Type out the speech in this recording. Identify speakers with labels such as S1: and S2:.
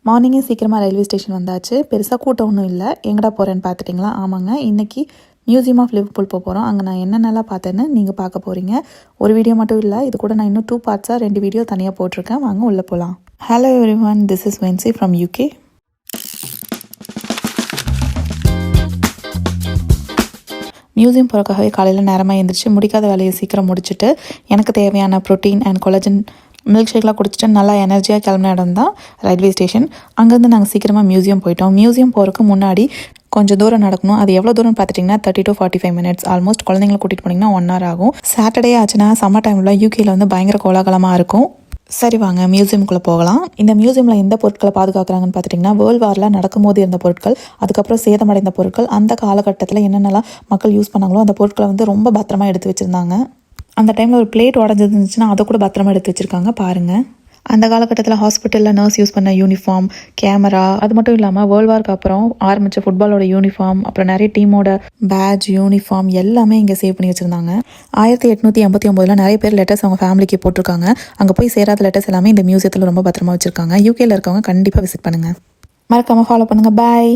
S1: மார்னிங்கே சீக்கிரமாக railway station வந்தாச்சு. பெருசாக கூட்டம் ஒன்றும் இல்லை. எங்கடா போகிறேன்னு பார்த்துட்டிங்களா? ஆமாங்க, இன்றைக்கி மியூசியம் ஆஃப் லிவர்பூல் போகிறோம். அங்கே நான் என்னென்னலாம் பார்த்தேன்னு நீங்கள் பார்க்க போகிறீங்க. ஒரு வீடியோ மட்டும் இல்லை, இது கூட நான் இன்னும் 2 பார்ட்ஸாக 2 வீடியோ தனியாக போட்டிருக்கேன். வாங்க உள்ளே போகலாம். Hello everyone, this is Vency from UK. Museum போகிறக்காகவே காலையில் நேரமாக எழுந்திரிச்சு முடிக்காத வேலையை சீக்கிரம் முடிச்சுட்டு எனக்கு தேவையான ப்ரோட்டீன் அண்ட் கொலஜன் மில்க் ஷேக்லாம் குடிச்சிட்டு நல்லா எனர்ஜியாக கிளம்பின இடம் தான் ரயில்வே ஸ்டேஷன். அங்கேருந்து நாங்கள் சீக்கிரமாக மியூசியம் போயிட்டோம். மியூசியம் போகிறதுக்கு முன்னாடி கொஞ்சம் தூரம் நடக்கணும். அது எவ்வளோ தூரம் பார்த்துட்டிங்கன்னா 30 to 45 minutes. ஆல்மோஸ்ட் குழந்தைங்களை கூட்டிகிட்டு போனீங்கன்னா 1 hour ஆகும். சாட்டர்டே ஆச்சுன்னா சம்மர் டைமில் UKயில் வந்து பயங்கர கோலாகலமாக இருக்கும். சரி வாங்க மியூசியம்குள்ளே போகலாம். இந்த மியூசியமில் எந்த பொருட்களை பாதுகாக்கிறாங்கன்னு பார்த்துட்டிங்கன்னா வேர்ல்டு வாரில் நடக்கும்போது இருந்த பொருட்கள், அதுக்கப்புறம் சேதமடைந்த பொருட்கள், அந்த காலகட்டத்தில் என்னென்னலாம் மக்கள் யூஸ் பண்ணாங்களோ அந்த பொருட்களை வந்து ரொம்ப பத்திரமா எடுத்து வச்சுருந்தாங்க. அந்த டைமில் ஒரு பிளேட் உடஞ்சிருந்துச்சுன்னா அதை கூட பத்திரமா எடுத்து வச்சுருக்காங்க பாருங்கள். அந்த காலகட்டத்தில் ஹாஸ்பிட்டலில் நர்ஸ் யூஸ் பண்ண யூனிஃபார்ம், கேமரா, அது மட்டும் இல்லாமல் வேர்ல்டு வார்க்கு அப்புறம் ஆரம்பித்த ஃபுட்பாலோட யூனிஃபார்ம், அப்புறம் நிறைய டீமோட பேட்ச், யூனிஃபார்ம் எல்லாமே இங்கே சேவ் பண்ணி வச்சுருந்தாங்க. 1889 நிறைய பேர் லெட்டர்ஸ் அவங்க ஃபேமிலிக்கு போட்டிருக்காங்க. அங்கே போய் சேராத லெட்டர்ஸ் எல்லாமே இந்த மியூசியத்தில் ரொம்ப பத்திரமா வச்சுருக்காங்க. UKயில் இருக்கவங்க கண்டிப்பாக விசிட் பண்ணுங்கள். மறக்காமல் ஃபாலோ பண்ணுங்கள். பாய்.